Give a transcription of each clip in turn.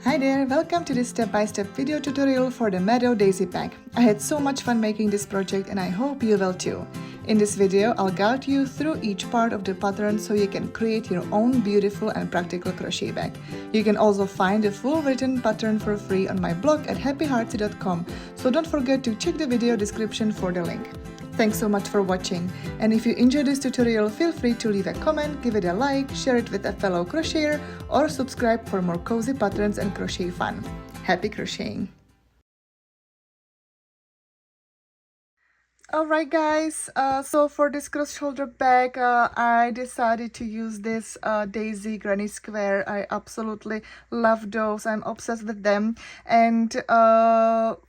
Hi there, welcome to this step-by-step video tutorial for the Meadow Daisy Bag. I had so much fun making this project and I hope you will too. In this video, I'll guide you through each part of the pattern so you can create your own beautiful and practical crochet bag. You can also find the full written pattern for free on my blog at happyheartsy.com, so don't forget to check the video description for the link. Thanks so much for watching, and if you enjoyed this tutorial, feel free to leave a comment, give it a like, share it with a fellow crocheter, or subscribe for more cozy patterns and crochet fun. Happy crocheting! Alright guys, so for this cross shoulder bag, I decided to use this Daisy granny square. I absolutely love those. I'm obsessed with them, and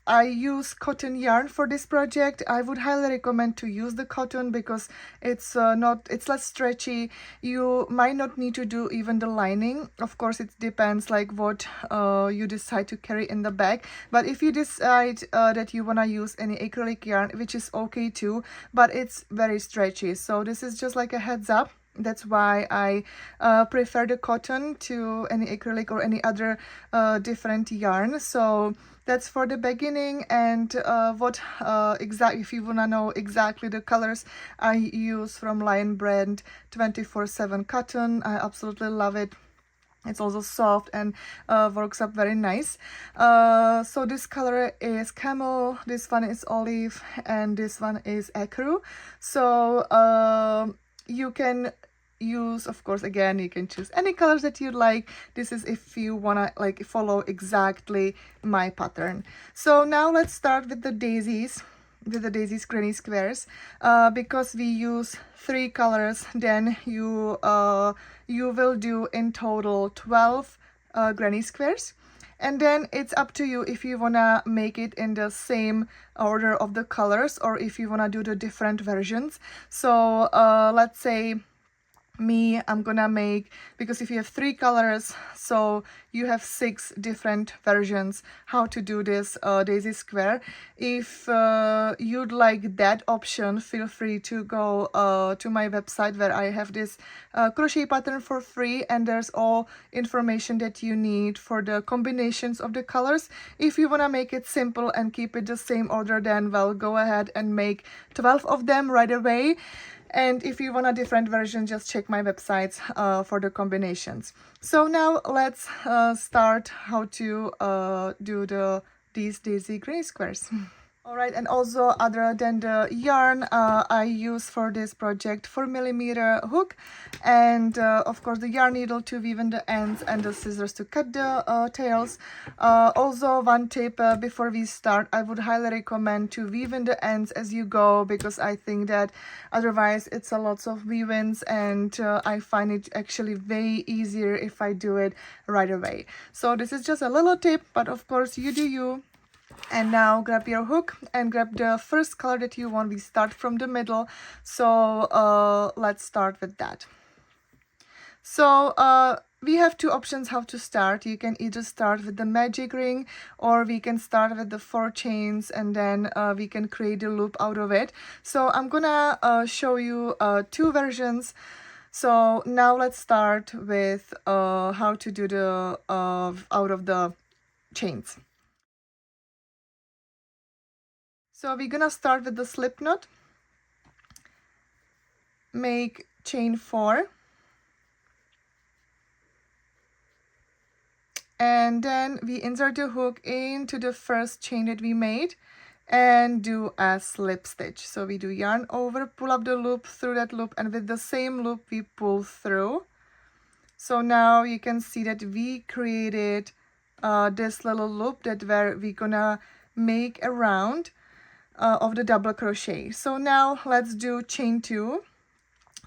I use cotton yarn for this project. I would highly recommend to use the cotton because it's less stretchy. You might not need to do even the lining. Of course, it depends like what you decide to carry in the bag. But if you decide that you wanna use any acrylic yarn, which is okay too, but it's very stretchy, so this is just like a heads up. That's why I prefer the cotton to any acrylic or any other different yarn. So that's for the beginning. And if you wanna know exactly the colors I use from Lion Brand 24/7 cotton, I absolutely love it. It's also soft and works up very nice. So this color is camel, this one is olive, and this one is ecru. So you can use, of course, again, you can choose any colors that you like. This is if you wanna like follow exactly my pattern. So now let's start with the daisies. With the daisies granny squares, because we use 3 colors, then you will do in total 12 granny squares, and then it's up to you if you wanna make it in the same order of the colors or if you wanna do the different versions. So let's say I'm gonna make, because if you have 3 colors, so you have 6 different versions how to do this daisy square. If you'd like that option, feel free to go to my website where I have this crochet pattern for free, and there's all information that you need for the combinations of the colors. If you want to make it simple and keep it the same order, then well, go ahead and make 12 of them right away. And if you want a different version, just check my websites for the combinations. So now let's start how to do these daisy granny squares. Alright, and also other than the yarn, I use for this project 4mm hook, and of course the yarn needle to weave in the ends and the scissors to cut the tails. Also, one tip before we start, I would highly recommend to weave in the ends as you go, because I think that otherwise it's a lots of weave-ins, and I find it actually way easier if I do it right away. So this is just a little tip, but of course you do you. And now grab your hook and grab the first color that you want. We start from the middle, so let's start with that. So we have 2 options how to start. You can either start with the magic ring, or we can start with the 4 chains, and then we can create a loop out of it. So I'm gonna show you 2 versions. So now let's start with how to do the out of the chains. So we're gonna start with the slip knot, make chain 4, and then we insert the hook into the first chain that we made and do a slip stitch. So we do yarn over, pull up the loop through that loop, and with the same loop we pull through. So now you can see that we created this little loop that where we're gonna make a round of the double crochet. So now let's do chain 2.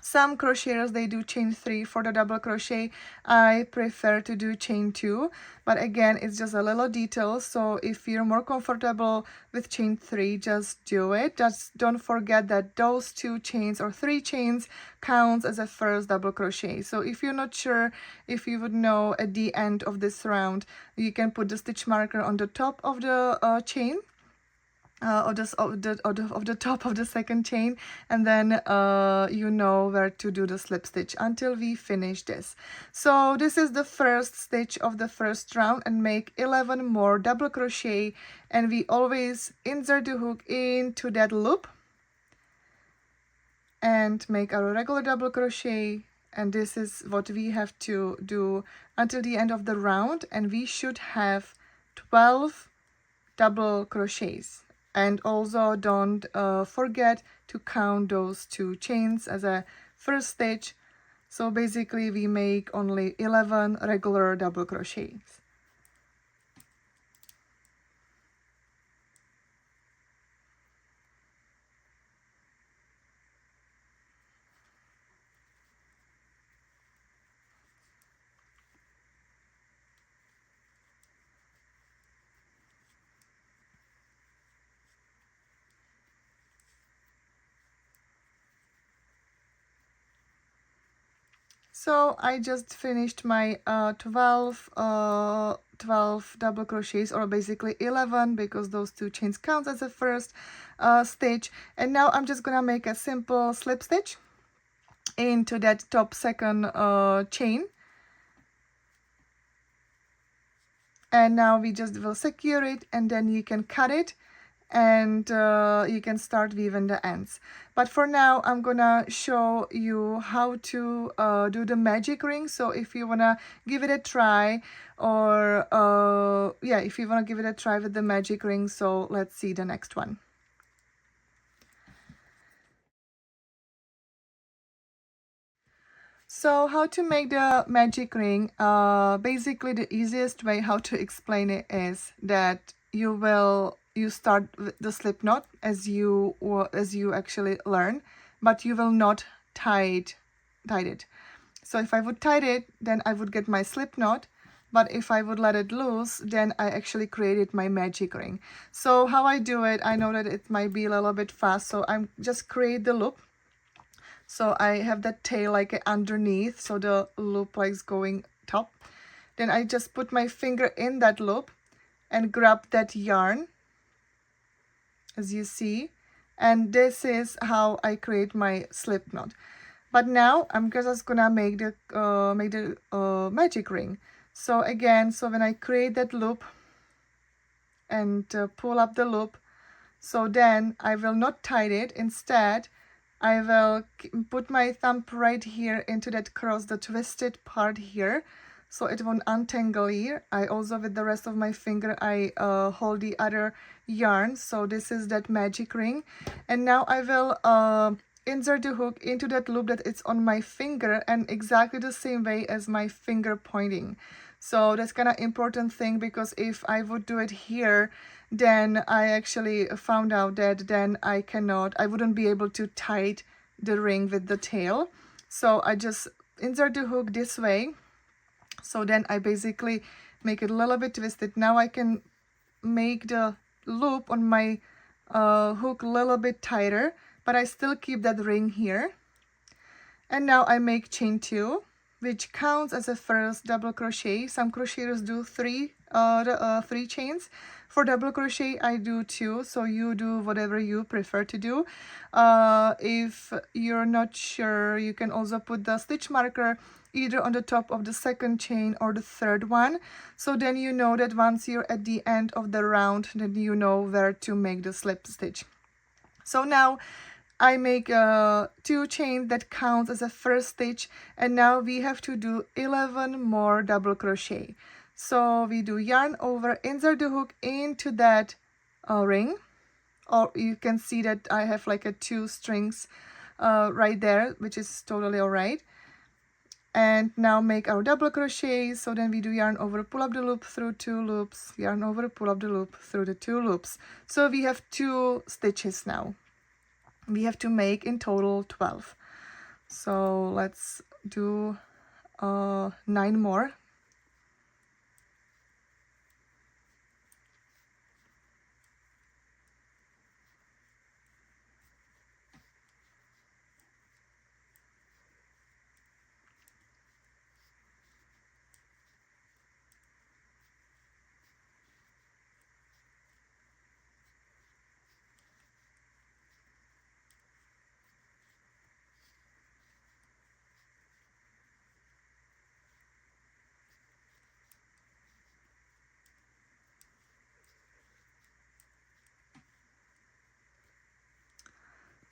Some crocheters, they do chain 3 for the double crochet. I prefer to do chain 2, but again, it's just a little detail. So if you're more comfortable with chain 3, just do it. Just don't forget that those 2 chains or 3 chains counts as a first double crochet. So if you're not sure if you would know at the end of this round, you can put the stitch marker on the top of the chain. of the top of the second chain, and then you know where to do the slip stitch until we finish this. So this is the first stitch of the first round, and make 11 more double crochet, and we always insert the hook into that loop and make our regular double crochet, and this is what we have to do until the end of the round, and we should have 12 double crochets. And also don't forget to count those 2 chains as a first stitch. So basically we make only 11 regular double crochets. So I just finished my 12 double crochets, or basically 11, because those 2 chains count as a first stitch. And now I'm just gonna make a simple slip stitch into that top second chain. And now we just will secure it, and then you can cut it, and you can start weaving the ends. But for now I'm gonna show you how to do the magic ring. So if you wanna give it a try, or yeah, if you wanna give it a try with the magic ring, so let's see the next one. So how to make the magic ring? Basically the easiest way how to explain it is that you start with the slip knot as you actually learn, but you will not tie it. So if I would tie it, then I would get my slip knot, but if I would let it loose, then I actually created my magic ring. So how I do it, I know that it might be a little bit fast, so I'm just create the loop. So I have that tail like underneath, so the loop like is going top. Then I just put my finger in that loop and grab that yarn, as you see, and this is how I create my slip knot. But now I'm just gonna make the magic ring. So again, so when I create that loop and pull up the loop, so then I will not tie it. Instead I will put my thumb right here into that cross, the twisted part here, so it won't untangle here. I also, with the rest of my finger, I hold the other yarn. So this is that magic ring. And now I will insert the hook into that loop that it's on my finger, and exactly the same way as my finger pointing. So that's kind of important thing, because if I would do it here, then I actually found out that then I wouldn't be able to tie the ring with the tail. So I just insert the hook this way. So then I basically make it a little bit twisted. Now I can make the loop on my hook a little bit tighter, but I still keep that ring here. And now I make chain 2, which counts as a first double crochet. Some crocheters do 3 chains. For double crochet I do 2, so you do whatever you prefer to do. If you're not sure, you can also put the stitch marker either on the top of the second chain or the third one, so then you know that once you're at the end of the round, then you know where to make the slip stitch. So now I make 2 chains that counts as a first stitch, and now we have to do 11 more double crochet. So we do yarn over, insert the hook into that ring, or you can see that I have like a 2 strings right there, which is totally all right. And now make our double crochet. So then we do yarn over, pull up the loop through 2 loops, yarn over, pull up the loop through the 2 loops. So we have 2 stitches now. We have to make in total 12. So let's do 9 more.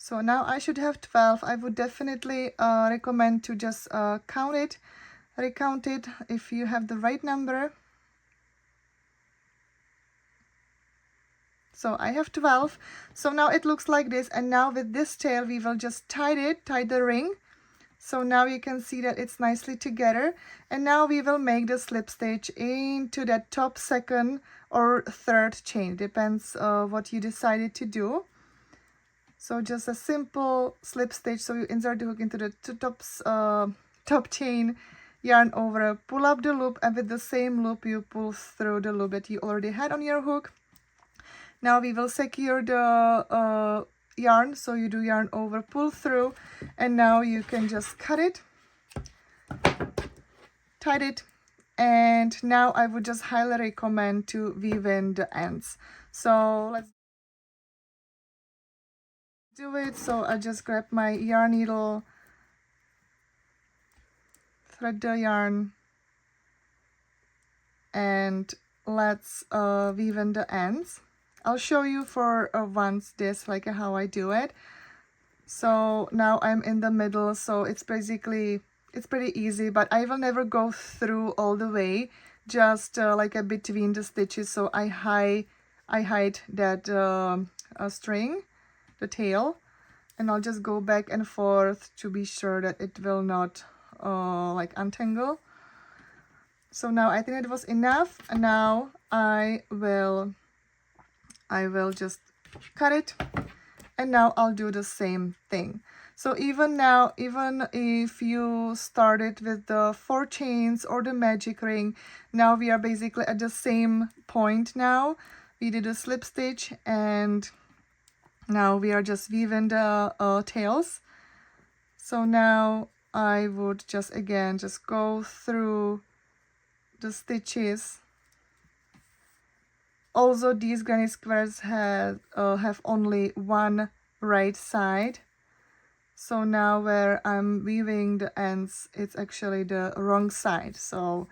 So now I should have 12. I would definitely recommend to just count it, recount it if you have the right number. So I have 12. So now it looks like this, and now with this tail we will just tie the ring. So now you can see that it's nicely together, and now we will make the slip stitch into that top second or third chain, depends what you decided to do. So just a simple slip stitch. So you insert the hook into the top chain, yarn over, pull up the loop, and with the same loop you pull through the loop that you already had on your hook. Now we will secure the yarn, so you do yarn over, pull through, and now you can just cut it, tie it, and now I would just highly recommend to weave in the ends. So let's do it. So I just grab my yarn needle, thread the yarn, and let's weave in the ends. I'll show you for once this, like how I do it. So now I'm in the middle, so it's basically, it's pretty easy, but I will never go through all the way, just like between the stitches. So I hide that string, the tail, and I'll just go back and forth to be sure that it will not like untangle. So now I think it was enough, and now I will just cut it, and now I'll do the same thing. So even now, even if you started with the 4 chains or the magic ring, now we are basically at the same point. Now we did a slip stitch, and now we are just weaving the tails. So now I would just again just go through the stitches. Also, these granny squares have only one right side. So now where I'm weaving the ends, it's actually the wrong side. So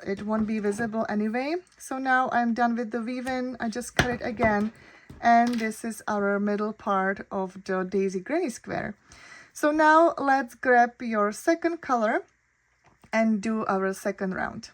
it won't be visible anyway. So now I'm done with the weaving. I just cut it again. And this is our middle part of the daisy granny square. So now let's grab your second color and do our second round.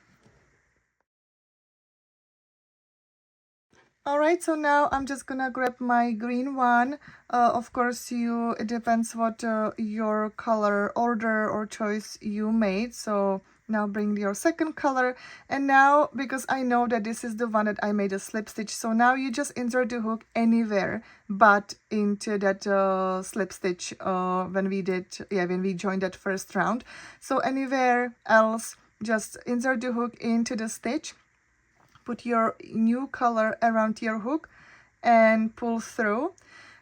Alright, so now I'm just gonna grab my green one. Of course, it depends what your color order or choice you made. So now bring your second color, and now because I know that this is the one that I made a slip stitch, so now you just insert the hook anywhere but into that slip stitch when we joined that first round. So anywhere else, just insert the hook into the stitch, put your new color around your hook, and pull through.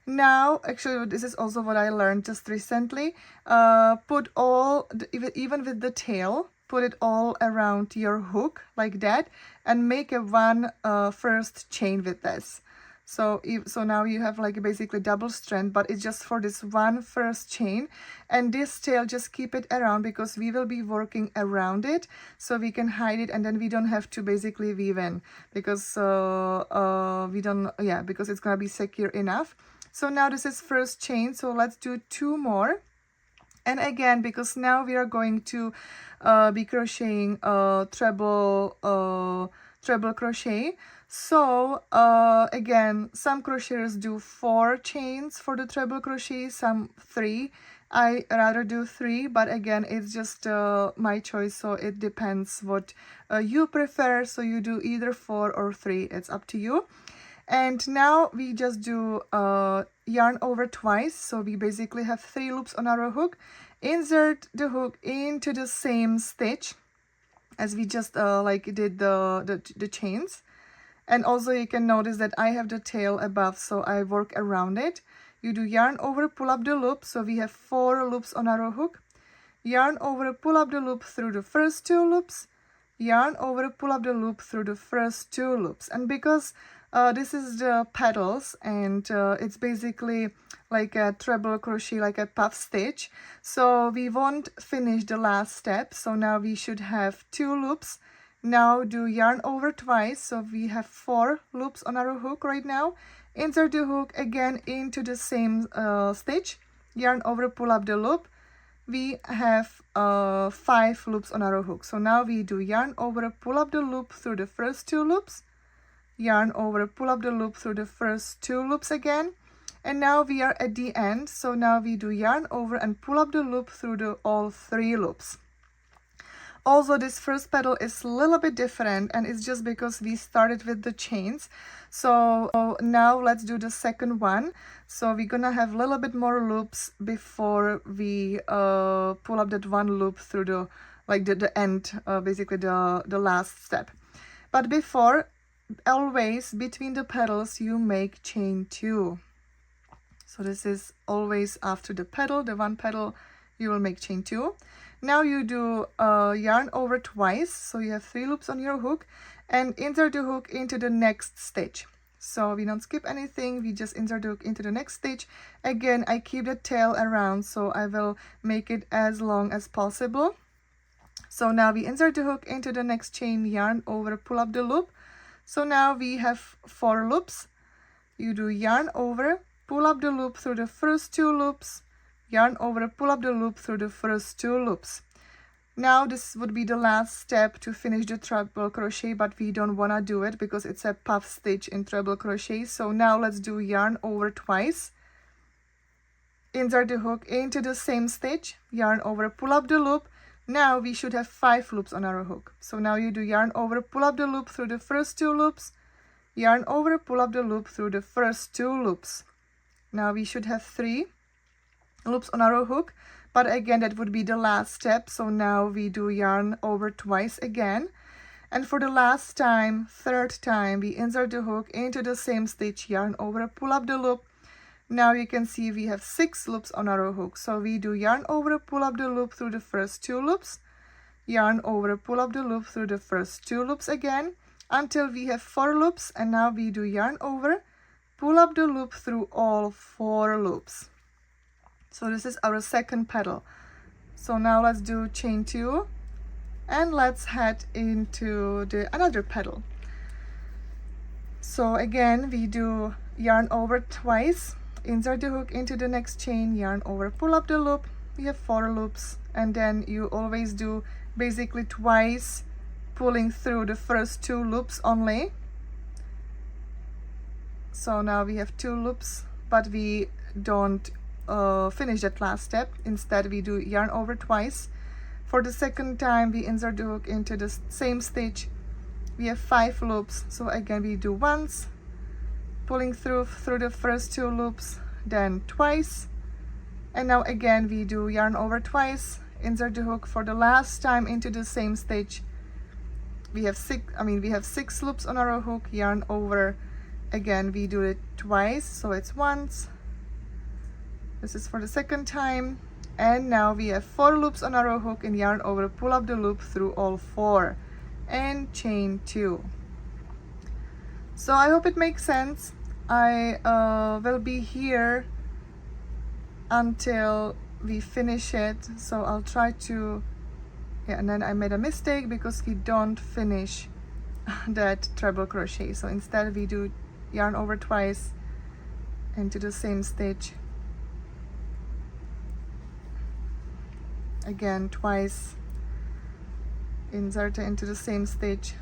Now, actually, this is also what I learned just recently. Put all, even with the tail, put it all around your hook like that, and make a one first chain with this. So now you have like basically double strand, but it's just for this one first chain. And this tail, just keep it around because we will be working around it, so we can hide it, and then we don't have to basically weave in because because it's gonna be secure enough. So now this is first chain, so let's do 2 more. And again, because now we are going to be crocheting treble crochet. So again, some crocheters do 4 chains for the treble crochet, some 3. I rather do 3, but again, it's just my choice, so it depends what you prefer. So you do either 4 or 3, it's up to you. And now we just do yarn over twice, so we basically have 3 loops on our hook. Insert the hook into the same stitch as we just like did the chains. And also you can notice that I have the tail above, so I work around it. You do yarn over, pull up the loop, so we have 4 loops on our hook. Yarn over, pull up the loop through the first 2 loops. Yarn over, pull up the loop through the first 2 loops. And because this is the petals, and it's basically like a treble crochet, like a puff stitch, so we won't finish the last step. So now we should have 2 loops. Now do yarn over twice, so we have 4 loops on our hook right now. insert the hook again into the same stitch, yarn over, pull up the loop. We have 5 loops on our hook. So now we do yarn over, pull up the loop through the first 2 loops, yarn over, pull up the loop through the first 2 loops again, and now we are at the end. So now we do yarn over and pull up the loop through the all 3 loops. Also, this first petal is a little bit different, and it's just because we started with the chains. So now let's do the second one. So we're gonna have a little bit more loops before we pull up that one loop through the the end, basically the last step. But before, always between the petals you make chain 2. So this is always after the petal, the one petal, you will make chain 2. Now you do yarn over twice, so you have 3 loops on your hook, and insert the hook into the next stitch. So we don't skip anything, we just insert the hook into the next stitch. Again, I keep the tail around, so I will make it as long as possible. So now we insert the hook into the next chain, yarn over, pull up the loop. So now we have 4 loops. You do yarn over, pull up the loop through the first 2 loops, yarn over, pull up the loop through the first 2 loops. Now this would be the last step to finish the treble crochet, but we don't want to do it because it's a puff stitch in treble crochet. So now let's do yarn over twice, insert the hook into the same stitch, yarn over, pull up the loop. Now we should have 5 loops on our hook. So now you do yarn over, pull up the loop through the first 2 loops, yarn over, pull up the loop through the first 2 loops. Now we should have 3 loops on our hook, but again that would be the last step. So now we do yarn over twice again, and for the last time, third time, we insert the hook into the same stitch, yarn over, pull up the loop. Now you can see we have 6 loops on our hook. So we do yarn over, pull up the loop through the first 2 loops, yarn over, pull up the loop through the first 2 loops again until we have 4 loops, and now we do yarn over, pull up the loop through all 4 loops. So this is our second petal. So now let's do chain 2 and let's head into the another petal. So again we do yarn over twice, insert the hook into the next chain, yarn over, pull up the loop. We have 4 loops, and then you always do basically twice, pulling through the first 2 loops only. So now we have 2 loops, but we don't finish that last step. Instead we do yarn over twice. For the second time we insert the hook into the same stitch. We have 5 loops, so again we do once, pulling through the first 2 loops, then twice, and now again we do yarn over twice, insert the hook for the last time into the same stitch. We have 6 loops on our hook, yarn over, again we do it twice, so it's once. This is for the second time, and now we have 4 loops on our hook and yarn over, pull up the loop through all 4 and chain 2. So I hope it makes sense. I will be here until we finish it, so I'll try to, yeah, and then I made a mistake because we don't finish that treble crochet. So instead we do yarn over twice into the same stitch, again twice, insert it into the same stitch,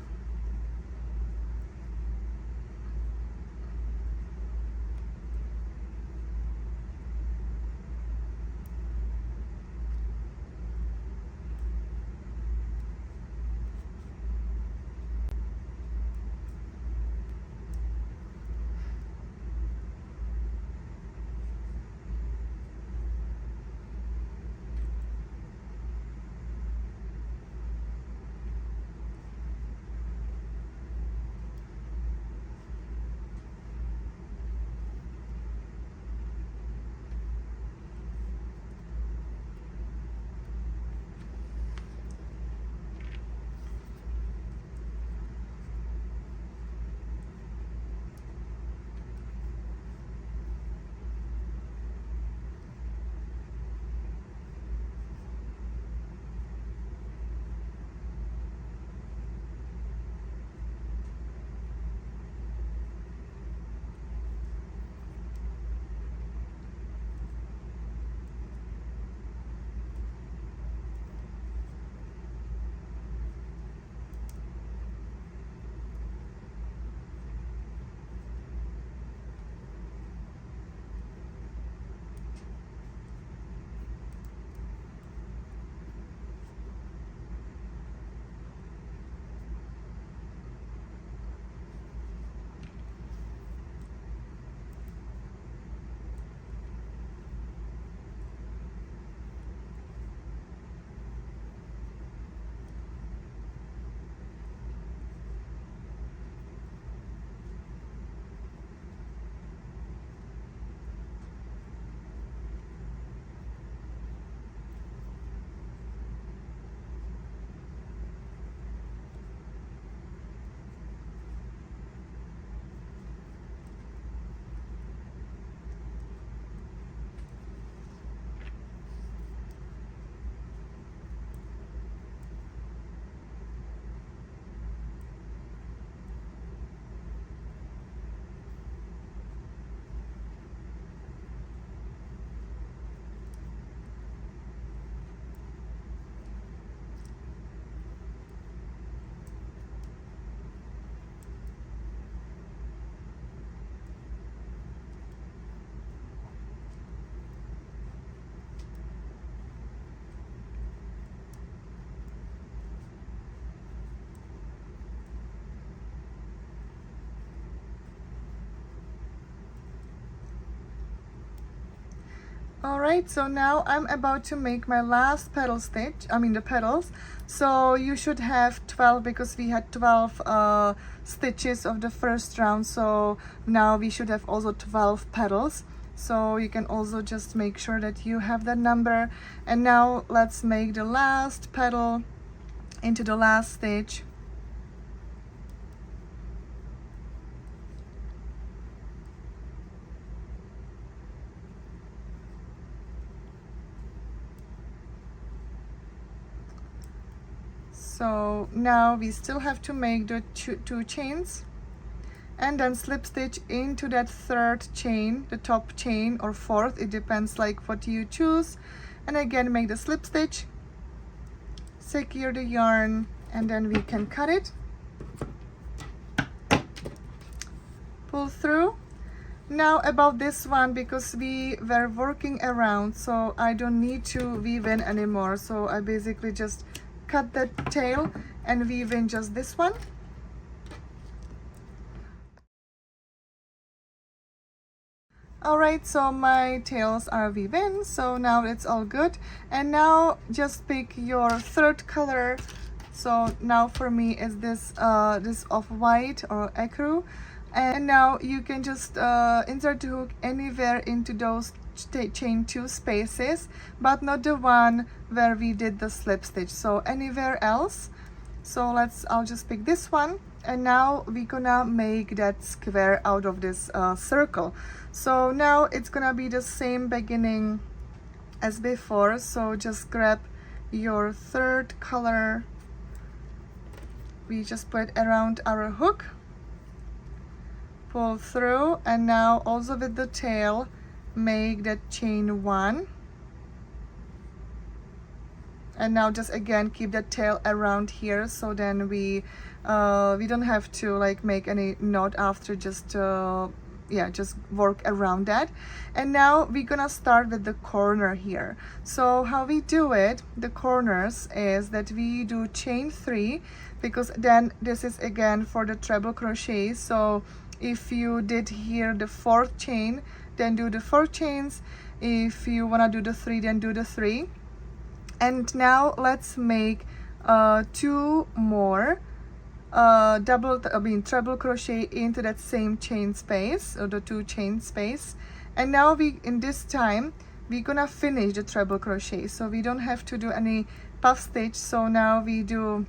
Alright, so now I'm about to make my last petal stitch, the petals. So you should have 12 because we had 12 stitches of the first round, so now we should have also 12 petals. So you can also just make sure that you have that number. And now let's make the last petal into the last stitch. So now we still have to make the two chains and then slip stitch into that third chain, the top chain, or fourth, it depends like what you choose. And again make the slip stitch, secure the yarn, and then we can cut it, pull through. Now about this one, because we were working around, so I don't need to weave in anymore, so I basically just cut the tail and weave in just this one. Alright, so my tails are weaved in, so now it's all good. And now just pick your third color. So now for me is this off-white or ecru. And now you can just insert the hook anywhere into those chain 2 spaces, but not the one where we did the slip stitch, so anywhere else. So I'll just pick this one, and now we're gonna make that square out of this circle. So now it's gonna be the same beginning as before, so just grab your third color, we just put it around our hook, pull through, and now also with the tail make that chain 1, and now just again keep the tail around here, so then we don't have to like make any knot after, just just work around that. And now we're gonna start with the corner here. So how we do it, the corners, is that we do chain 3, because then this is again for the treble crochet. So if you did here the 4th chain, then do the 4 chains. If you want to do the 3, then do the 3. And now let's make 2 more treble crochet into that same chain space, or the 2 chain space. And now in this time we're gonna finish the treble crochet, so we don't have to do any puff stitch. So now we do,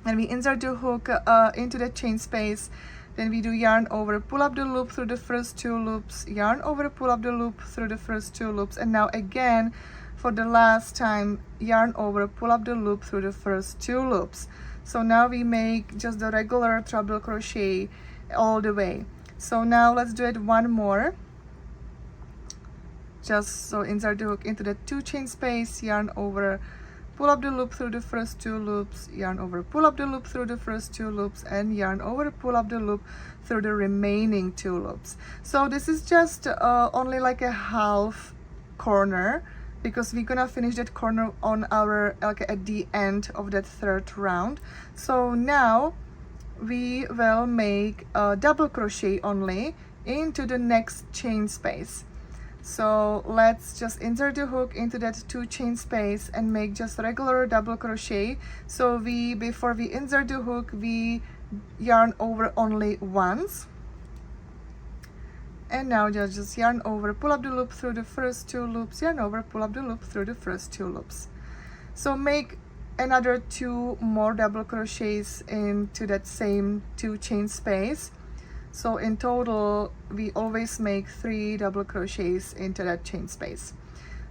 and we insert the hook into the chain space. Then we do yarn over, pull up the loop through the first 2 loops, yarn over, pull up the loop through the first 2 loops, and now again for the last time, yarn over, pull up the loop through the first 2 loops. So now we make just the regular treble crochet all the way. So now let's do it one more. Just so insert the hook into the 2 chain space, yarn over, pull up the loop through the first 2 loops, yarn over, pull up the loop through the first 2 loops, and yarn over, pull up the loop through the remaining 2 loops. So this is just only like a half corner, because we're gonna finish that corner on our at the end of that 3rd round. So now we will make a double crochet only into the next chain space. So let's just insert the hook into that 2 chain space and make just regular double crochet. So before we insert the hook, we yarn over only once, and now just yarn over, pull up the loop through the first 2 loops, yarn over, pull up the loop through the first 2 loops. So make another 2 more double crochets into that same 2 chain space. So in total we always make 3 double crochets into that chain space.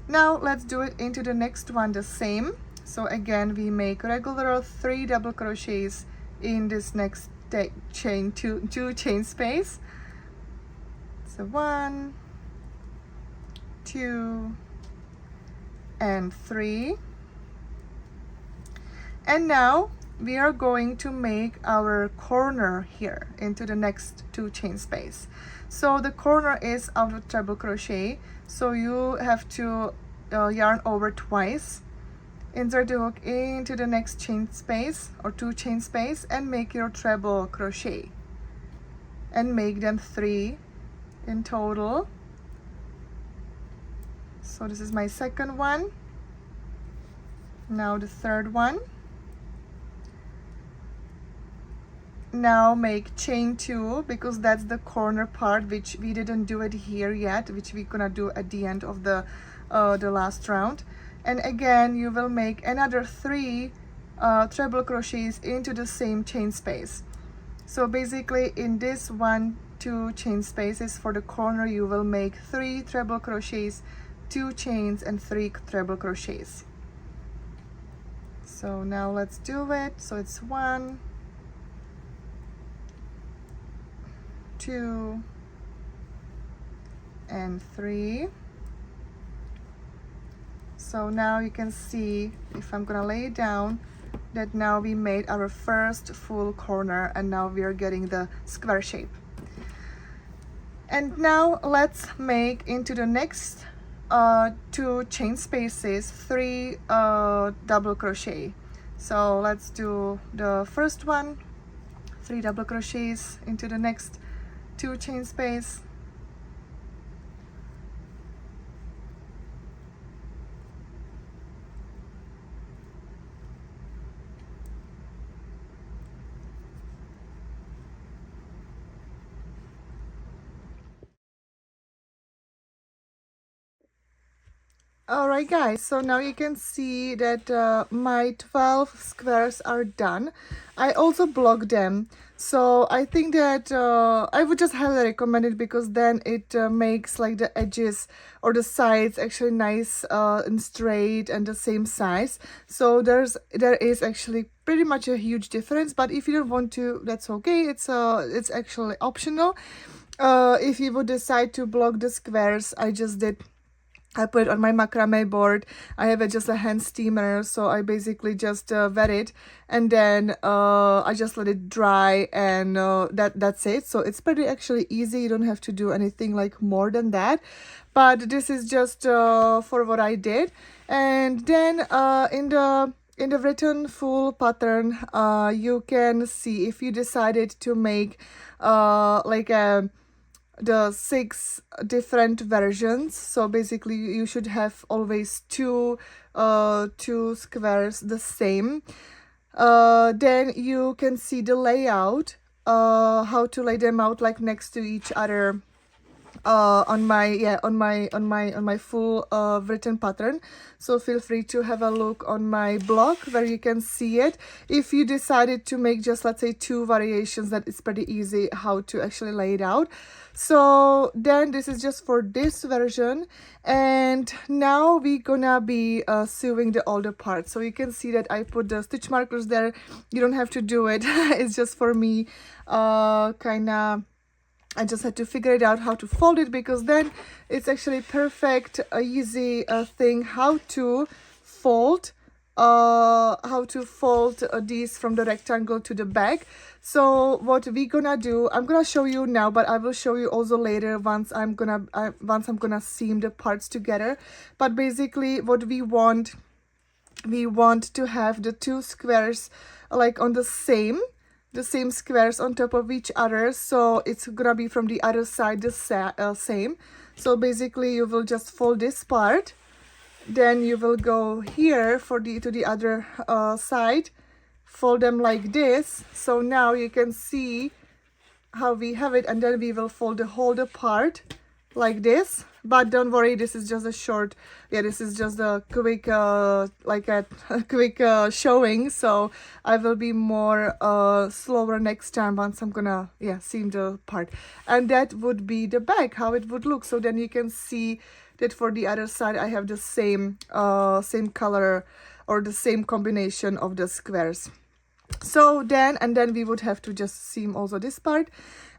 Now let's do it into the next one the same. So again we make regular 3 double crochets in this next chain, two chain space. So 1, 2, and 3. And now we are going to make our corner here into the next 2 chain space. So the corner is out of treble crochet, so you have to yarn over twice, insert the hook into the next chain space or 2 chain space, and make your treble crochet, and make them 3 in total. So this is my second one. Now the third one. Now make chain 2, because that's the corner part which we didn't do it here yet, which we're gonna do at the end of the last round. And again you will make another 3 treble crochets into the same chain space. So basically in this 1, 2 chain spaces for the corner you will make 3 treble crochets, 2 chains, and 3 treble crochets. So now let's do it. So it's 1, 2, and 3. So now you can see, if I'm gonna lay it down, that now we made our first full corner, and now we are getting the square shape. And now let's make into the next 2 chain spaces 3 double crochet. So let's do the first one, 3 double crochets into the next 2 chain space. Alright guys, so now you can see that my 12 squares are done. I also blocked them, so I think that I would just highly recommend it, because then it makes like the edges or the sides actually nice and straight and the same size. So there is actually pretty much a huge difference, but if you don't want to, that's okay. It's actually optional. If you would decide to block the squares, I put it on my macrame board. I have just a hand steamer, so I basically just wet it, and then I just let it dry, and that's it. So it's pretty actually easy. You don't have to do anything like more than that, but this is just for what I did. And then in the written full pattern, you can see if you decided to make like the 6 different versions. So basically you should have always two squares the same. Then you can see the layout, how to lay them out like next to each other on my full written pattern. So feel free to have a look on my blog where you can see it. If you decided to make just, let's say, 2 variations, that is pretty easy how to actually lay it out. So then this is just for this version, and now we're gonna be sewing the older part. So you can see that I put the stitch markers there. You don't have to do it. It's just for me, I just had to figure it out how to fold it, because then it's actually perfect, easy thing how to fold these from the rectangle to the back. So what we gonna do, I'm gonna show you now, but I will show you also later once I'm gonna seam the parts together. But basically what we want to have the 2 squares like on the same squares on top of each other, so it's gonna be from the other side the same. So basically you will just fold this part, then you will go here to the other side, fold them like this. So now you can see how we have it, and then we will fold the whole part like this. But don't worry, this is just a short, this is just a quick quick showing. So I will be more slower next time once I'm gonna seam the part. And that would be the back, how it would look. So then you can see that for the other side I have the same color or the same combination of the squares. So then we would have to just seam also this part,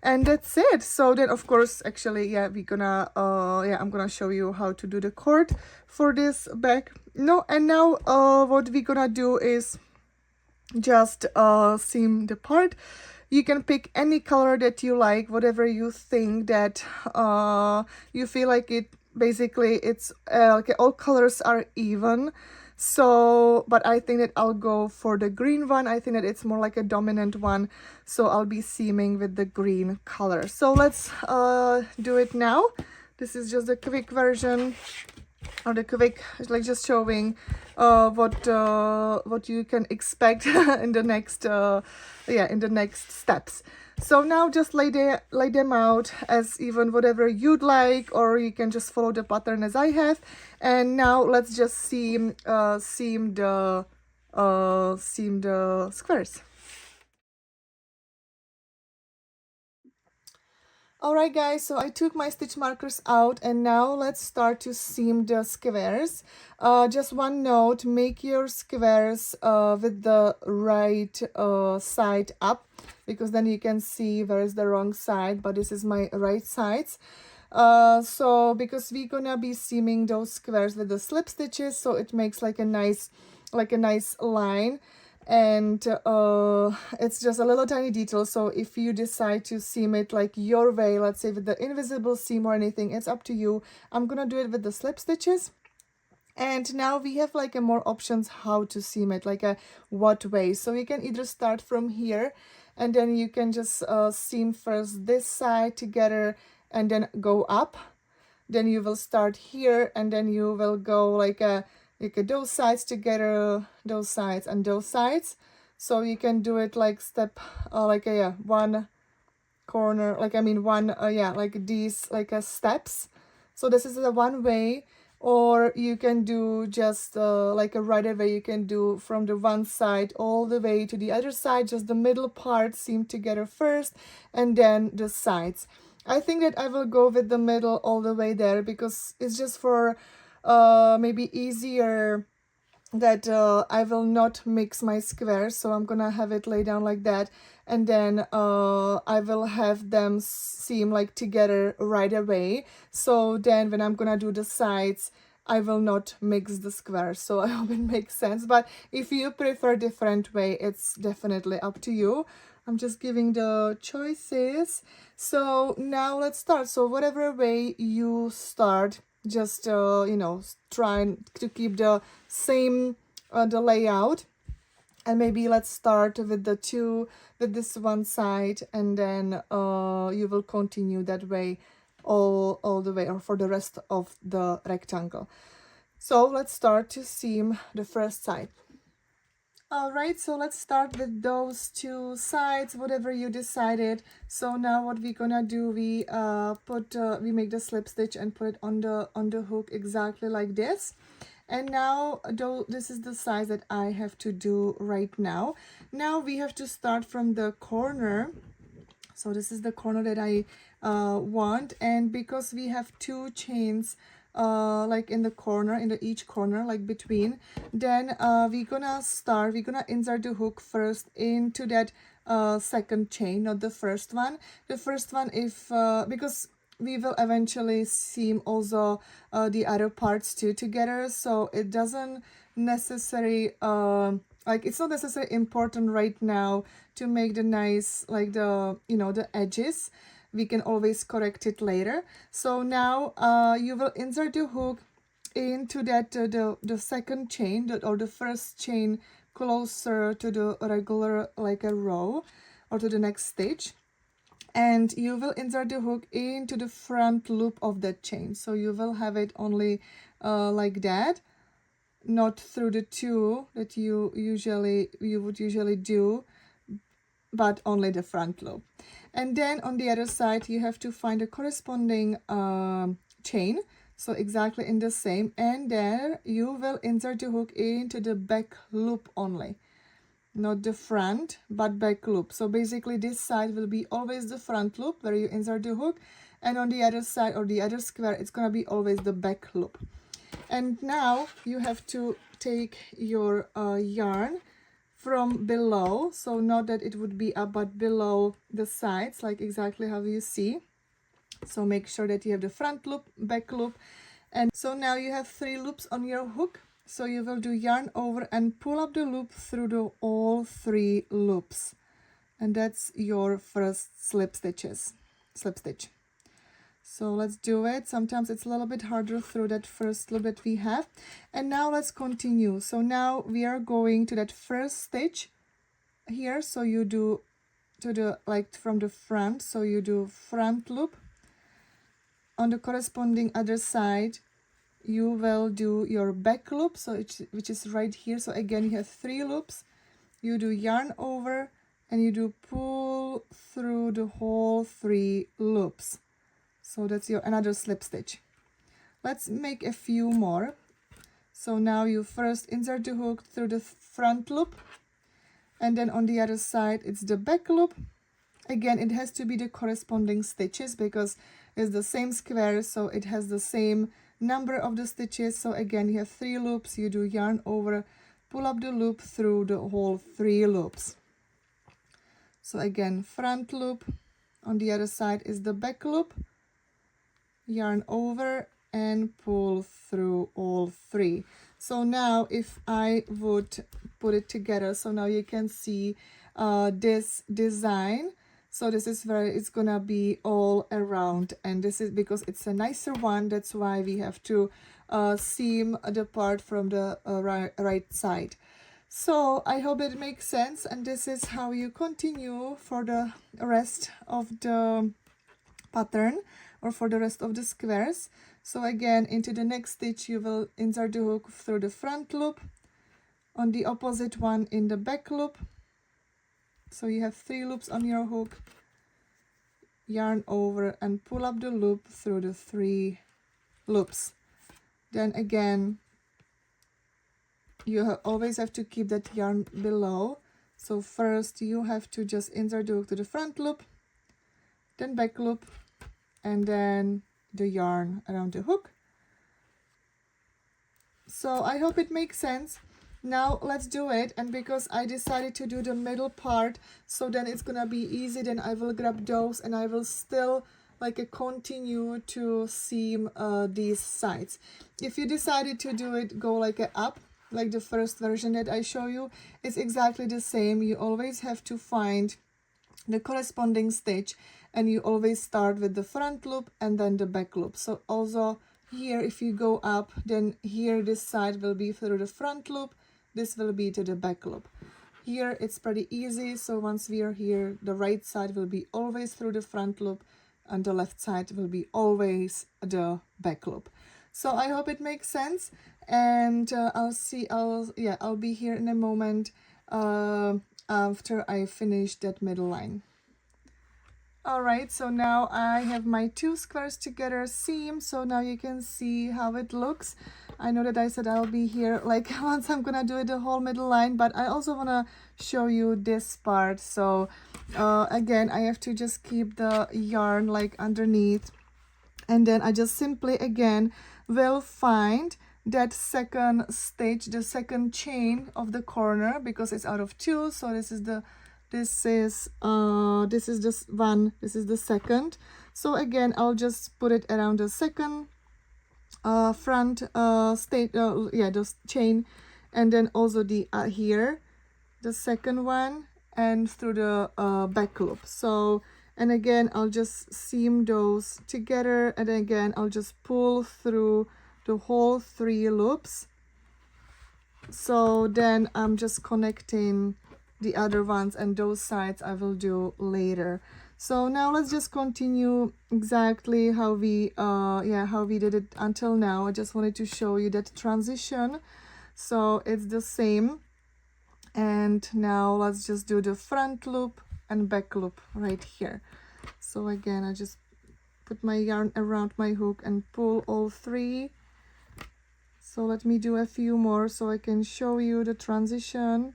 and that's it. So then of course actually we're gonna I'm gonna show you how to do the cord for this bag. And now what we're gonna do is just seam the part. You can pick any color that you like, whatever you think that you feel like it. Basically it's okay, all colors are even. So but I think that I'll go for the green one. I think that it's more like a dominant one, so I'll be seaming with the green color. So let's do it now. This is just a quick version. or the quick, like just showing what you can expect in the next in the next steps. So now just lay them out as even whatever you'd like, or you can just follow the pattern as I have. And now let's just seam the squares. Alright guys, so I took my stitch markers out and now let's start to seam the squares. Just one note, make your squares with the right side up, because then you can see where is the wrong side, but this is my right sides. So because we're gonna be seaming those squares with the slip stitches, so it makes like a nice line. And it's just a little tiny detail, so if you decide to seam it like your way, let's say with the invisible seam or anything, it's up to you. I'm gonna do it with the slip stitches. And now we have like a more options how to seam it, like a what way. So you can either start from here and then you can just seam first this side together and then go up. Then you will start here and then you will go like those sides together, those sides and those sides. So you can do it like step one corner, like I mean one like these steps. So this is the one way. Or you can do just like a right away, you can do from the one side all the way to the other side, just the middle part seam together first and then the sides. I think that I will go with the middle all the way there, because it's just for maybe easier that I will not mix my squares. So I'm gonna have it lay down like that, and then I will have them seam like together right away. So then when I'm gonna do the sides, I will not mix the squares. So I hope it makes sense, but if you prefer different way, it's definitely up to you. I'm just giving the choices. So now let's start. So whatever way you start, just you know, try to keep the same the layout. And maybe let's start with this one side, and then you will continue that way all the way, or for the rest of the rectangle. So let's start to seam the first side. Alright, so let's start with those two sides, whatever you decided. So now what we're gonna do, we we make the slip stitch and put it on the hook exactly like this. And now though this is the size that I have to do right now. Now we have to start from the corner. So this is the corner that I want, and because we have two chains like in the corner, in each corner, like between, then we're gonna insert the hook first into that second chain, not the first one. The first one, if because we will eventually seam also the other parts too together, so it doesn't necessarily like it's not necessarily important right now to make the nice, like the, you know, the edges. We can always correct it later. So now you will insert the hook into that the second chain, or the first chain closer to the regular, like a row, or to the next stitch. And you will insert the hook into the front loop of that chain. So you will have it only like that, not through the two that you would usually do, but only the front loop. And then on the other side you have to find a corresponding chain, so exactly in the same, and there you will insert the hook into the back loop only, not the front but back loop. So basically this side will be always the front loop where you insert the hook, and on the other side, or the other square, it's gonna be always the back loop. And now you have to take your yarn from below, so not that it would be up, but below the sides, like exactly how you see. So make sure that you have the front loop, back loop, and so now you have 3 loops on your hook. So you will do yarn over and pull up the loop through all 3 loops, and that's your first slip stitch. So let's do it. Sometimes it's a little bit harder through that first loop that we have. And now let's continue. So now we are going to that first stitch here. So you do to the, like from the front, so you do front loop. On the corresponding other side you will do your back loop, so which is right here. So again, you have 3 loops. You do yarn over and you do pull through the whole 3 loops. So that's your another slip stitch. Let's make a few more. So now you first insert the hook through the front loop, and then on the other side it's the back loop. Again, it has to be the corresponding stitches because it's the same square, so it has the same number of the stitches. So again, you have 3 loops, you do yarn over, pull up the loop through the whole 3 loops. So again, front loop, on the other side is the back loop, yarn over and pull through all 3. So now if I would put it together, so now you can see this design. So this is where it's gonna be all around, and this is because it's a nicer one, that's why we have to seam the part from the right side. So I hope it makes sense, and this is how you continue for the rest of the pattern or for the rest of the squares. So again, into the next stitch you will insert the hook through the front loop, on the opposite one in the back loop. So you have 3 loops on your hook, yarn over and pull up the loop through the 3 loops. Then again, you always have to keep that yarn below. So first you have to just insert the hook to the front loop, then back loop, and then the yarn around the hook. So I hope it makes sense. Now let's do it, and because I decided to do the middle part, so then it's gonna be easy, then I will grab those and I will still continue to seam these sides. If you decided to do it, go up, like the first version that I show you, it's exactly the same. You always have to find the corresponding stitch, and you always start with the front loop and then the back loop. So also here, if you go up, then here this side will be through the front loop, this will be to the back loop. Here it's pretty easy, so once we are here, the right side will be always through the front loop and the left side will be always the back loop. So I hope it makes sense, and I'll be here in a moment after I finish that middle line. Alright, so now I have my 2 squares together seamed, so now you can see how it looks. I know that I said I'll be here once I'm gonna do it the whole middle line, but I also wanna show you this part. So again, I have to just keep the yarn underneath, and then I just simply again will find that second stitch, the second chain of the corner, because it's out of 2. So this is just one, this is the second. So again, I'll just put it around the second front this chain, and then also the here the second one, and through the back loop. So, and again I'll just seam those together, and again I'll just pull through the whole 3 loops. So then I'm just connecting the other ones, and those sides I will do later. So now let's just continue exactly how we did it until now. I just wanted to show you that transition. So it's the same, and now let's just do the front loop and back loop right here. So again, I just put my yarn around my hook and pull all 3. So let me do a few more so I can show you the transition.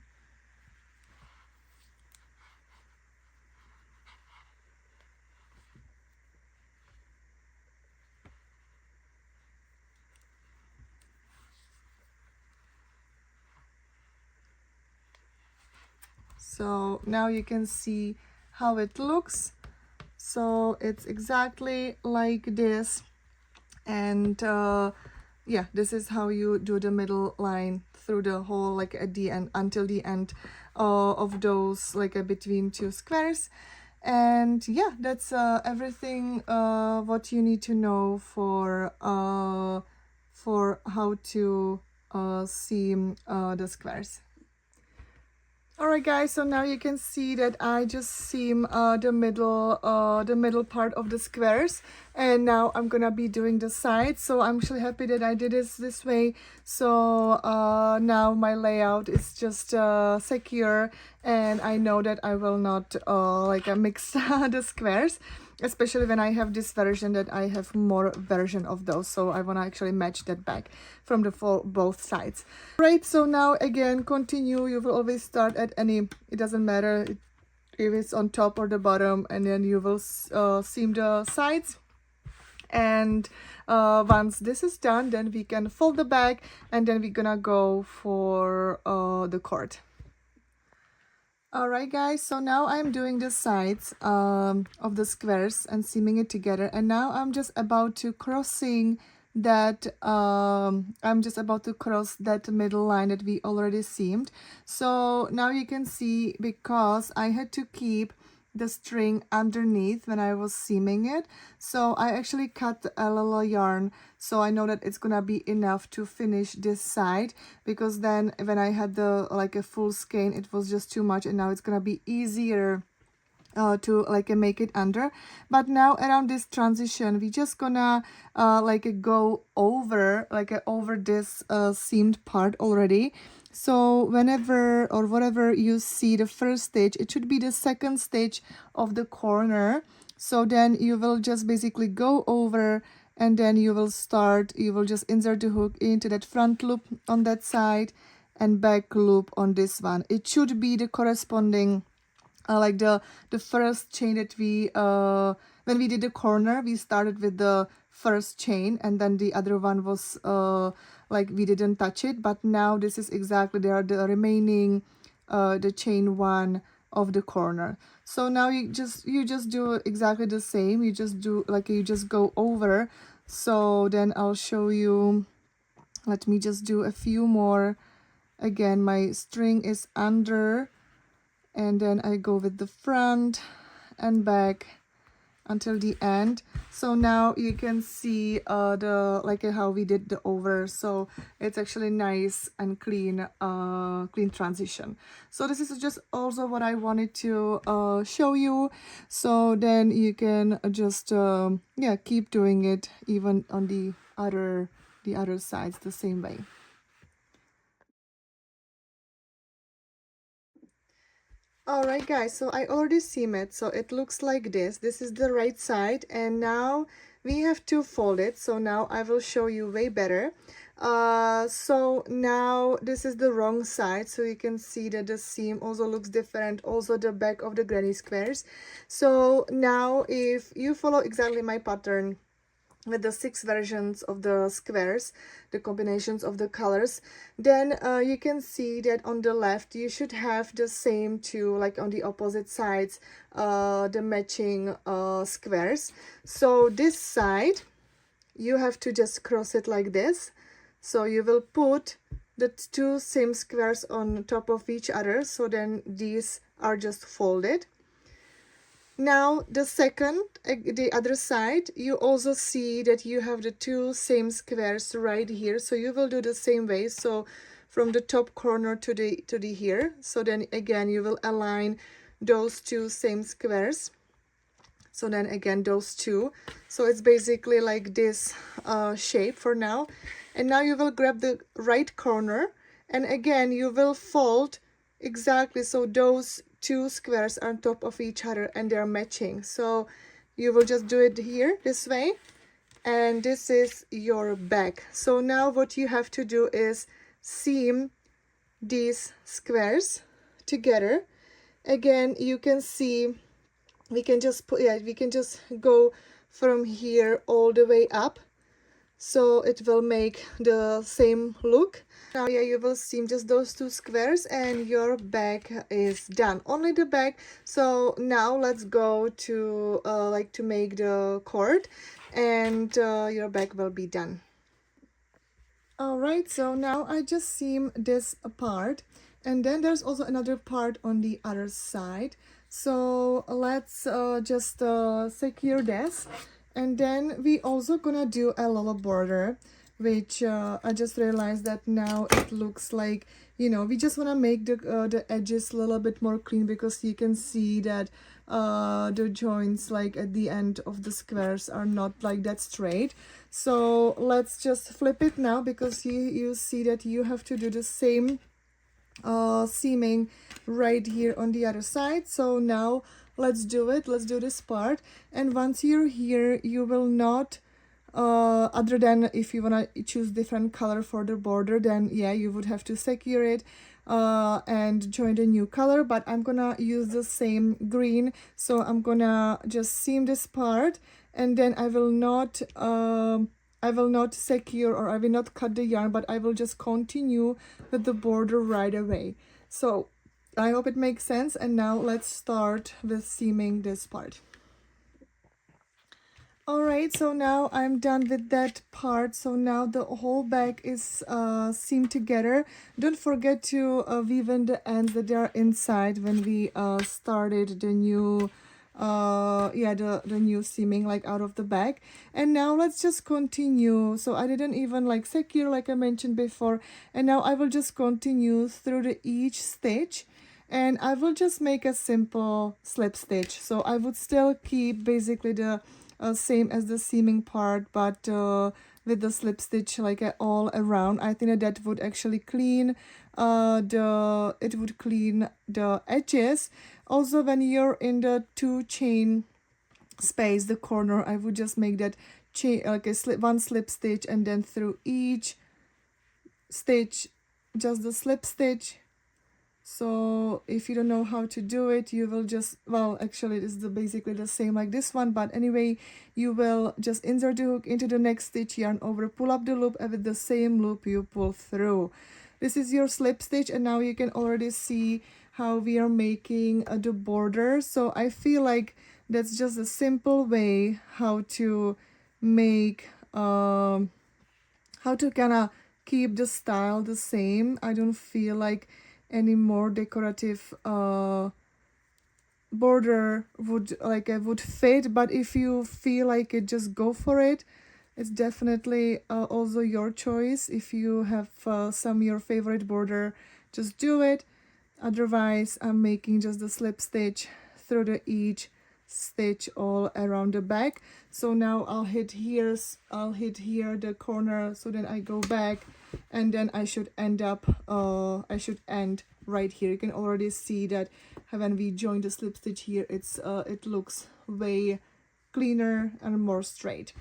So now you can see how it looks. So it's exactly like this, and yeah, this is how you do the middle line through the whole at the end, until the end of those between 2 squares. And yeah, that's everything what you need to know for how to seam the squares. Alright guys, so now you can see that I just seam the middle part of the squares, and now I'm gonna be doing the sides. So I'm actually happy that I did this way. So now my layout is just secure, and I know that I will not mix the squares, especially when I have this version that I have more version of those. So I want to actually match that back from the both sides. Right, so now again, continue. You will always start at any, it doesn't matter if it's on top or the bottom, and then you will seam the sides. And once this is done, then we can fold the bag, and then we're gonna go for the cord. Alright guys, so now I'm doing the sides of the squares and seaming it together, and now I'm just about to crossing that I'm just about to cross that middle line that we already seamed. So now you can see, because I had to keep the string underneath when I was seaming it, so I actually cut a little yarn, so I know that it's gonna be enough to finish this side, because then when I had the a full skein, it was just too much, and now it's gonna be easier to make it under. But now around this transition, we just gonna go over over this seamed part already. So whenever or whatever you see the first stitch, it should be the second stitch of the corner. So then you will just basically go over, and then you will just insert the hook into that front loop on that side and back loop on this one. It should be the corresponding the first chain that we when we did the corner, we started with the first chain, and then the other one was we didn't touch it. But now this is exactly, they are the remaining the chain one of the corner. So now you just do exactly the same. You just do you just go over. So then I'll show you. Let me just do a few more. Again, my string is under, and then I go with the front and back until the end. So now you can see the how we did the over. So it's actually nice and clean clean transition. So this is just also what I wanted to show you. So then you can just yeah, keep doing it even on the other sides the same way. Alright guys, so I already seam it, so it looks like this. This is the right side, and now we have to fold it. So now I will show you way better. So now this is the wrong side, so you can see that the seam also looks different, also the back of the granny squares. So now if you follow exactly my pattern with the 6 versions of the squares, the combinations of the colors, then you can see that on the left you should have the same two, like on the opposite sides, the matching squares. So this side you have to just cross it like this. So you will put the 2 same squares on top of each other, so then these are just folded. Now the second, the other side, you also see that you have the 2 same squares right here. So you will do the same way. So from the top corner to the here. So then again you will align those 2 same squares. So then again those 2. So it's basically like this shape for now. And now you will grab the right corner, and again you will fold exactly, so those 2 squares are on top of each other and they're matching. So you will just do it here this way, and this is your back. So now what you have to do is seam these squares together. Again, you can see we can just put, yeah, we can just go from here all the way up, so it will make the same look. Now yeah, you will seam just those 2 squares and your back is done, only the back. So now let's go to to make the cord, and your back will be done. Alright, so now I just seam this apart, and then there's also another part on the other side. So let's just secure this, and then we also gonna do a little border. which I just realized that now it looks like, you know, we just want to make the edges a little bit more clean, because you can see that the joints like at the end of the squares are not like that straight. So let's just flip it now, because you see that you have to do the same seaming right here on the other side. So now let's do it. Let's do this part. And once you're here, you will not other than if you want to choose different color for the border, then yeah, you would have to secure it and join the new color. But I'm gonna use the same green, so I'm gonna just seam this part, and then I will not secure, or I will not cut the yarn, but I will just continue with the border right away. So I hope it makes sense. And now let's start with seaming this part. Alright, so now I'm done with that part. So now the whole bag is seamed together. Don't forget to weave in the ends that they are inside when we started the new the new seaming like out of the bag. And now let's just continue. So I didn't even like secure like I mentioned before, and now I will just continue through the each stitch, and I will just make a simple slip stitch. So I would still keep basically the same as the seaming part, but with the slip stitch like all around. I think that would actually clean it would clean the edges. Also, when you're in the 2 chain space, the corner, I would just make that chain like a one slip stitch, and then through each stitch just the slip stitch. So if you don't know how to do it, you will just, well, actually it is basically the same like this one, but anyway, you will just insert the hook into the next stitch, yarn over, pull up the loop, and with the same loop you pull through. This is your slip stitch, and now you can already see how we are making the border. So I feel like that's just a simple way how to make how to kind of keep the style the same. I don't feel like any more decorative border would fit, but if you feel like it, just go for it. It's definitely also your choice. If you have some your favorite border, just do it. Otherwise, I'm making just the slip stitch through the each stitch all around the back. So now I'll hit here the corner, so then I go back, and then I should end up I should end right here. You can already see that when we join the slip stitch here, it looks way cleaner and more straight.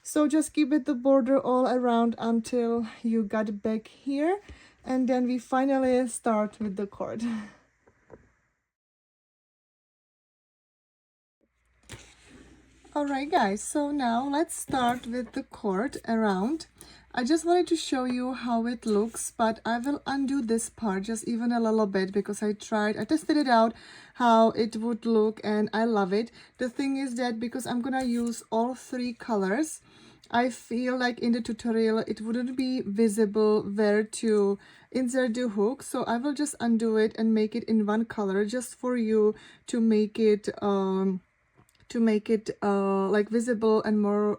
So just keep it the border all around until you got back here, and then we finally start with the cord. Alright guys, so now let's start with the cord around. I just wanted to show you how it looks, but I will undo this part just even a little bit, because I tested it out how it would look, and I love it. The thing is that because I'm gonna use all 3 colors, I feel like in the tutorial it wouldn't be visible where to insert the hook, so I will just undo it and make it in one color just for you to make it like visible and more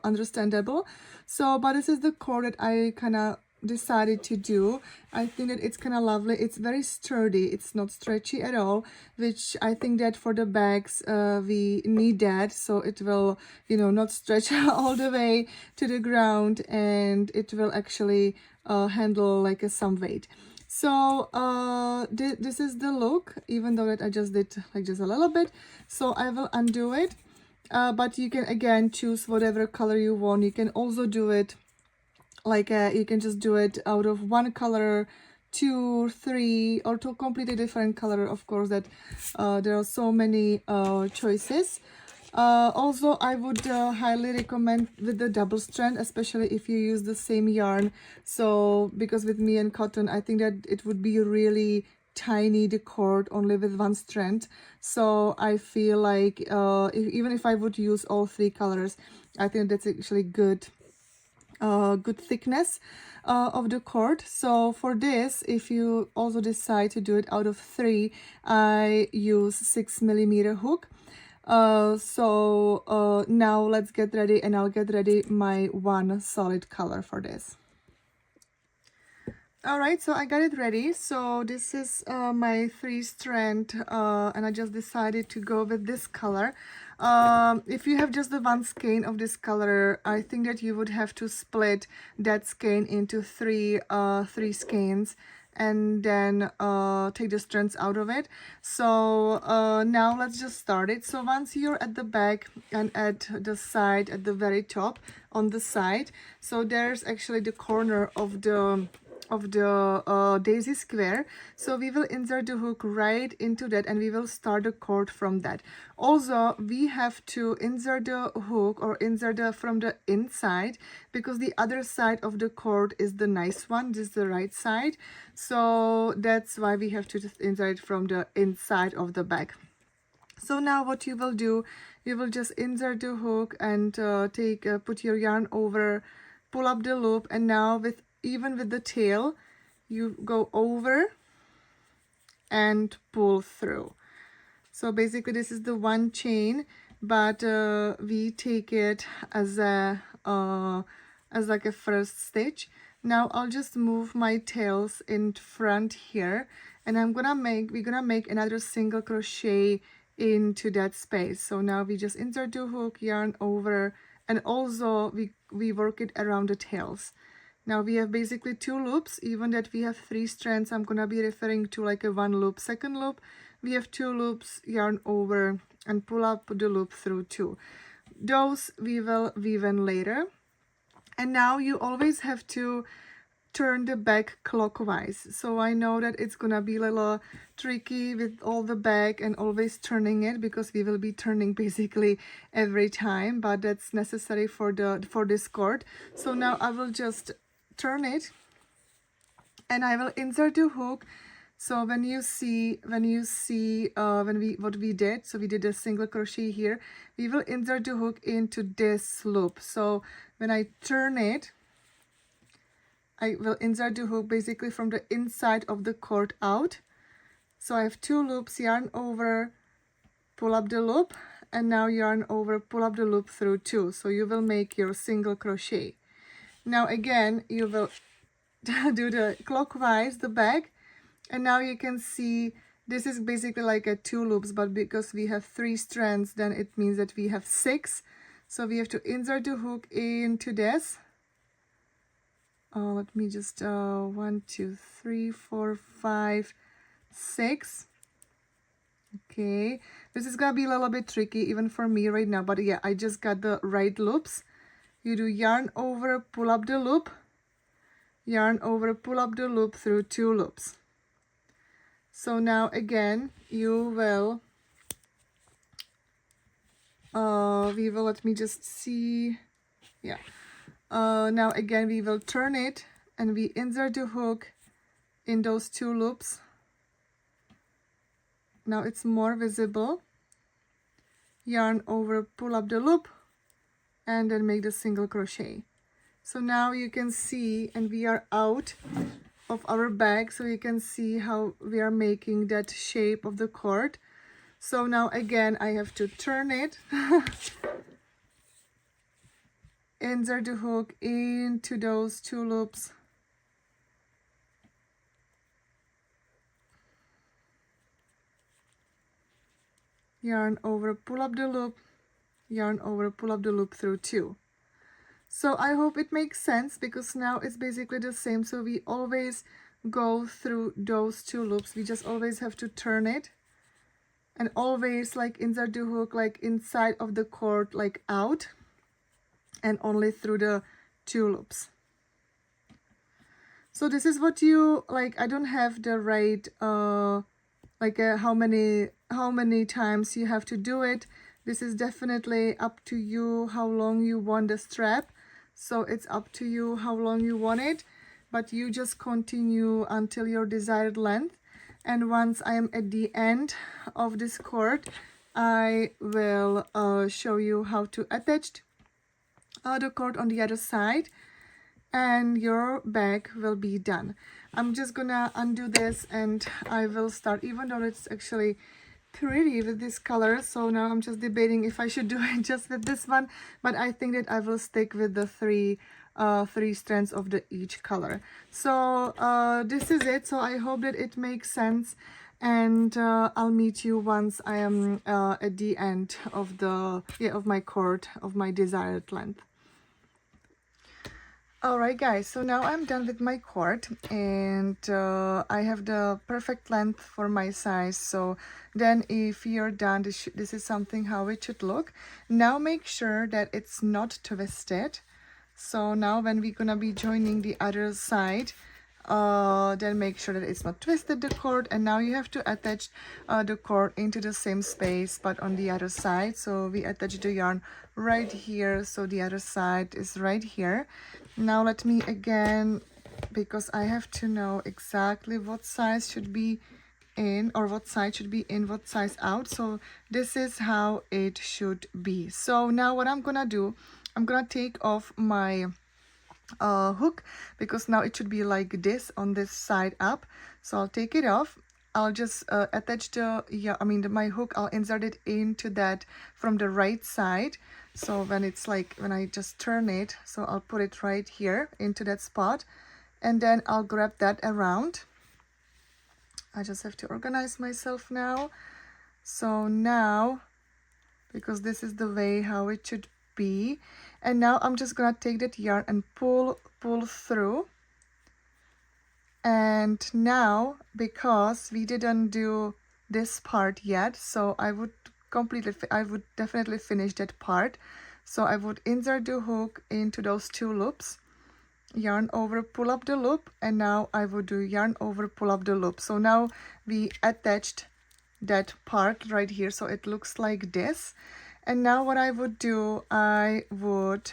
understandable. So but this is the cord that I kind of decided to do. I think that it's kind of lovely. It's very sturdy, it's not stretchy at all, which I think that for the bags we need that, so it will, you know, not stretch all the way to the ground, and it will actually handle like some weight. So this is the look, even though that I just did like just a little bit. So I will undo it, but you can again choose whatever color you want. You can also do it like you can just do it out of 1 color, 2, 3, or 2 completely different color. Of course that there are so many choices. Also, I would highly recommend with the double strand, especially if you use the same yarn. So because with me and cotton, I think that it would be really tiny, the cord only with 1 strand. So I feel like even if I would use all 3 colors, I think that's actually good thickness of the cord. So for this, if you also decide to do it out of 3, I use 6mm hook. Now let's get ready, and I'll get ready my one solid color for this. All right, so I got it ready. So this is my 3-strand, and I just decided to go with this color. If you have just the one skein of this color, I think that you would have to split that skein into three skeins, and then take the strands out of it. So now let's just start it. So once you're at the back and at the side, at the very top on the side, so there's actually the corner of the daisy square. So we will insert the hook right into that, and we will start the cord from that. Also, we have to insert the hook, or insert from the inside, because the other side of the cord is the nice one. This is the right side, so that's why we have to just insert from the inside of the bag. So now what you will do, you will just insert the hook and put your yarn over, pull up the loop, and now even with the tail, you go over and pull through. So basically this is the one chain, but we take it as like a first stitch. Now I'll just move my tails in front here, and we're gonna make another single crochet into that space. So now we just insert the hook, yarn over, and also we work it around the tails. Now we have basically 2 loops. Even that we have 3 strands, I'm gonna be referring to like a 1 loop, second loop. We have 2 loops, yarn over, and pull up the loop through 2. Those we will weave in later. And now you always have to turn the bag clockwise. So I know that it's gonna be a little tricky with all the bag and always turning it, because we will be turning basically every time, but that's necessary for this cord. So now I will just turn it, and I will insert the hook. So what we did, so we did a single crochet here, we will insert the hook into this loop. So when I turn it, I will insert the hook basically from the inside of the cord out. So I have 2 loops, yarn over, pull up the loop, and now yarn over, pull up the loop through 2. So you will make your single crochet. Now again, you will do the clockwise, the bag, and now you can see this is basically like a 2 loops, but because we have 3 strands, then it means that we have 6. So we have to insert the hook into this. Let me just 1, 2, 3, 4, 5, 6. Okay, this is gonna be a little bit tricky even for me right now, but yeah, I just got the right loops. You do yarn over, pull up the loop, yarn over, pull up the loop through 2 loops. So now again you will let me just see, yeah, now again we will turn it, and we insert the hook in those 2 loops. Now it's more visible, yarn over, pull up the loop, and then make the single crochet. So now you can see, and we are out of our bag, so you can see how we are making that shape of the cord. So now again I have to turn it, insert the hook into those 2 loops, yarn over, pull up the loop, yarn over, pull up the loop through 2. So I hope it makes sense, because now it's basically the same. So we always go through those 2 loops. We just always have to turn it, and always like insert the hook like inside of the cord, like out, and only through the 2 loops. So this is what you like. I don't have the right how many times you have to do it. This is definitely up to you how long you want the strap. So it's up to you how long you want it, but you just continue until your desired length. And once I am at the end of this cord, I will show you how to attach the cord on the other side, and your bag will be done. I'm just gonna undo this, and I will start, even though it's actually pretty with this color, so now I'm just debating if I should do it just with this one, but I think that I will stick with the three strands of the each color. So this is it. So I hope that it makes sense, and I'll meet you once I am at the end of the of my cord of my desired length. Alright guys, so now I'm done with my cord, and I have the perfect length for my size. So then if you're done, this is something how it should look. Now make sure that it's not twisted. So now when we're gonna be joining the other side, then make sure that it's not twisted, the cord. And now you have to attach the cord into the same space but on the other side. So we attach the yarn right here, so the other side is right here. Now let me again, because I have to know exactly what size should be in, or what side should be in, what size out. So this is how it should be. So now what I'm gonna do, I'm gonna take off my hook, because now it should be like this on this side up. So I'll take it off. I'll just attach my hook, I'll insert it into that from the right side. So when it's like, when I just turn it, so I'll put it right here into that spot, and then I'll grab that around. I just have to organize myself now. So now, because this is the way how it should be, and now I'm just gonna take that yarn and pull through. And now, because we didn't do this part yet, so I would definitely finish that part. So I would insert the hook into those two loops, yarn over, pull up the loop, and now I would do yarn over, pull up the loop. So now we attached that part right here, so it looks like this. And now what I would do, I would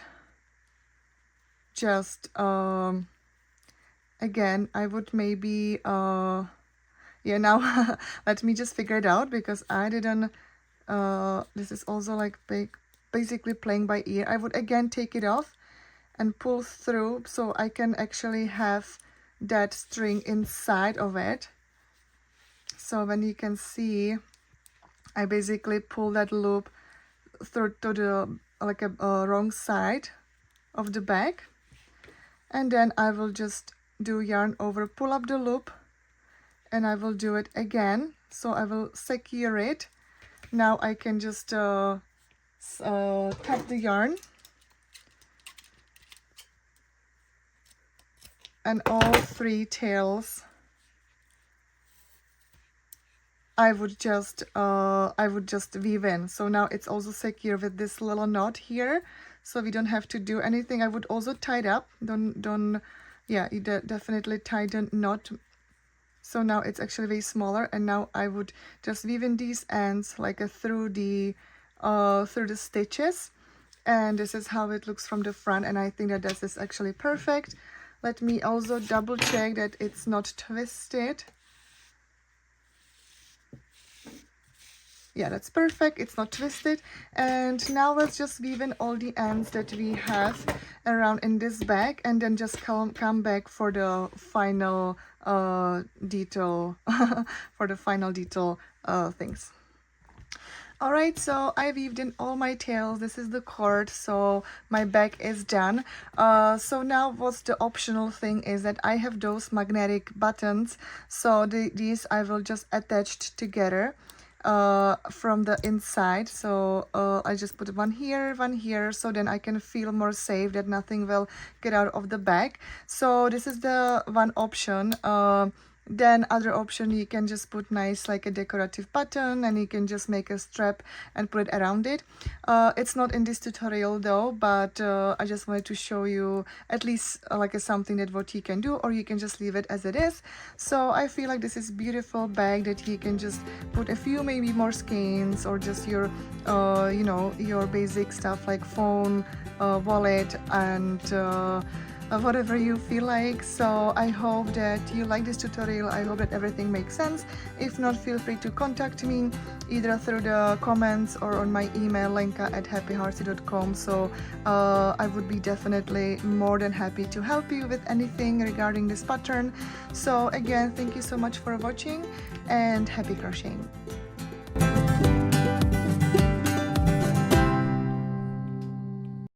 just again, I would maybe yeah, now let me just figure it out, because I didn't this is also like basically playing by ear. I would again take it off and pull through, so I can actually have that string inside of it. So when you can see, I basically pull that loop through to the like a wrong side of the bag, and then I will just do yarn over, pull up the loop, and I will do it again. So I will secure it. Now I can just cut the yarn, and all three tails I would just weave in. So now it's also secure with this little knot here, so we don't have to do anything. I would also tie it up. Yeah, you definitely tie the knot. So now it's actually way smaller, and now I would just weave in these ends like through the stitches, and this is how it looks from the front. And I think that this is actually perfect. Let me also double check that it's not twisted. Yeah, that's perfect, it's not twisted. And now let's just weave in all the ends that we have around in this bag, and then just come back for the final detail for the final detail things. Alright, so I weaved in all my tails. This is the cord, so my bag is done. So now what's the optional thing is that I have those magnetic buttons, so these I will just attach together from the inside. So I just put one here, so then I can feel more safe that nothing will get out of the bag. So this is the one option. Then other option, you can just put nice like a decorative button, and you can just make a strap and put it around it. It's not in this tutorial though, but I just wanted to show you at least like something that what you can do, or you can just leave it as it is. So I feel like this is beautiful bag that you can just put a few maybe more skeins, or just your you know, your basic stuff like phone, wallet, and whatever you feel like. So I hope that you like this tutorial. I hope that everything makes sense. If not, feel free to contact me either through the comments or on my email lenka@happyheartsy.com. So I would be definitely more than happy to help you with anything regarding this pattern. So again, thank you so much for watching, and happy crocheting.